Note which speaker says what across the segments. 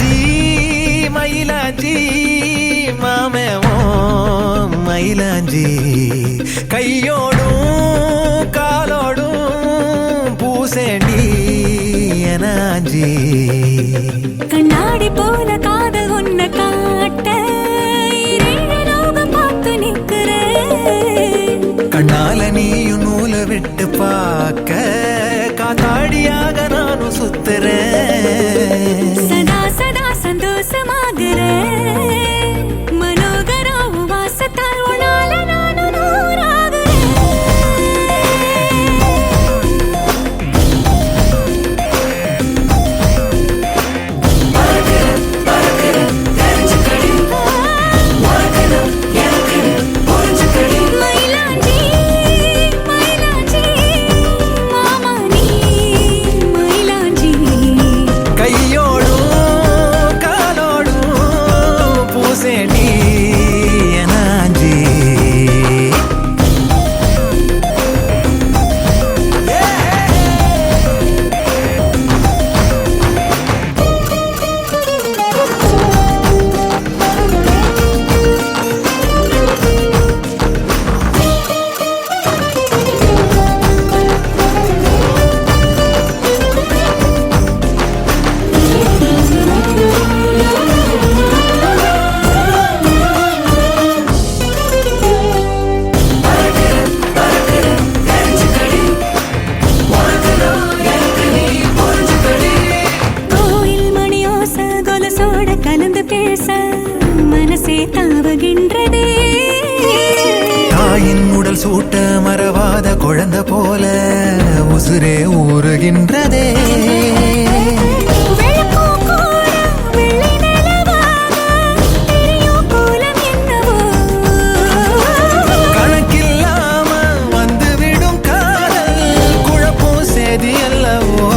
Speaker 1: மயிலாஞ்சி மயிலாஞ்சி மாமேவோம் மயிலாஞ்சி கையோடும் காலோடும் பூசேண்டி எனாஞ்சி
Speaker 2: கண்ணாடி போல காதல் உன்னை காட்ட பார்த்து நிற்கிற
Speaker 1: கண்ணால நீயும் நூலை விட்டு பார்க்க காத்தாடியாக நானும் சுத்துறேன்
Speaker 2: சதா சதா சந்தோஷமாகிற மனோகர வாசத்தால் உன்னால நானும் கலந்து பேச மனசே தாவுகின்றதே
Speaker 1: தாயின் உடல் சூட்ட மறவாத குழந்தை போல உசுரே ஊறுகின்றதே கணக்கில்லாம வந்துவிடும் காதல் குழப்பம் சேதி அல்லவோ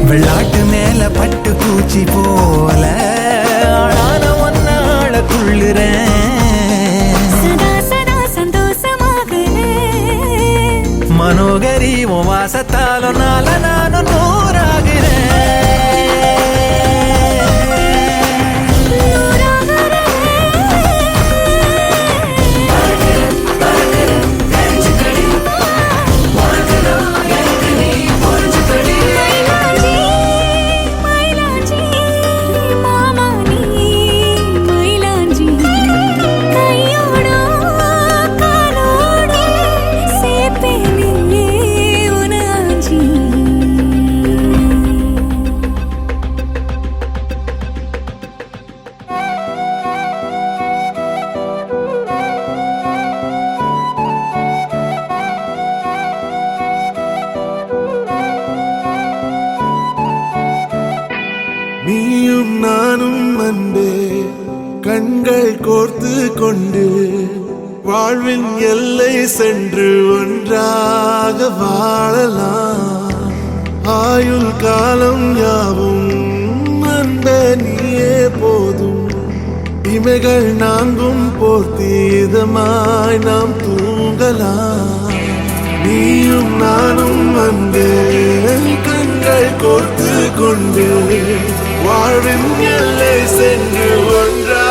Speaker 1: வெள்ளாட்டு மேல பட்டு பூச்சி போல ஆளான ஒன்னாள துள்ளுறேன்
Speaker 2: சதா சதா சந்தோஷமாக
Speaker 1: மனோகரி உன் வாசத்தாலும் நால நானும் நூறாகிறேன்
Speaker 3: நீயும் நானும் அன்பே கண்கள் கோர்த்து கொண்டு வாழ்வின் எல்லை சென்று ஒன்றாக வாழலாம் ஆயுள் காலம் யாவும் அன்பே நீயே போதும் இமைகள் நான்கும் போர்த்தீதமாய் நாம் தூங்கலாம் நீயும் நானும் அன்பே கண்கள் கோர்த்து கொண்டு வாழ்வின் எல்லை சென்று ஒன்றாக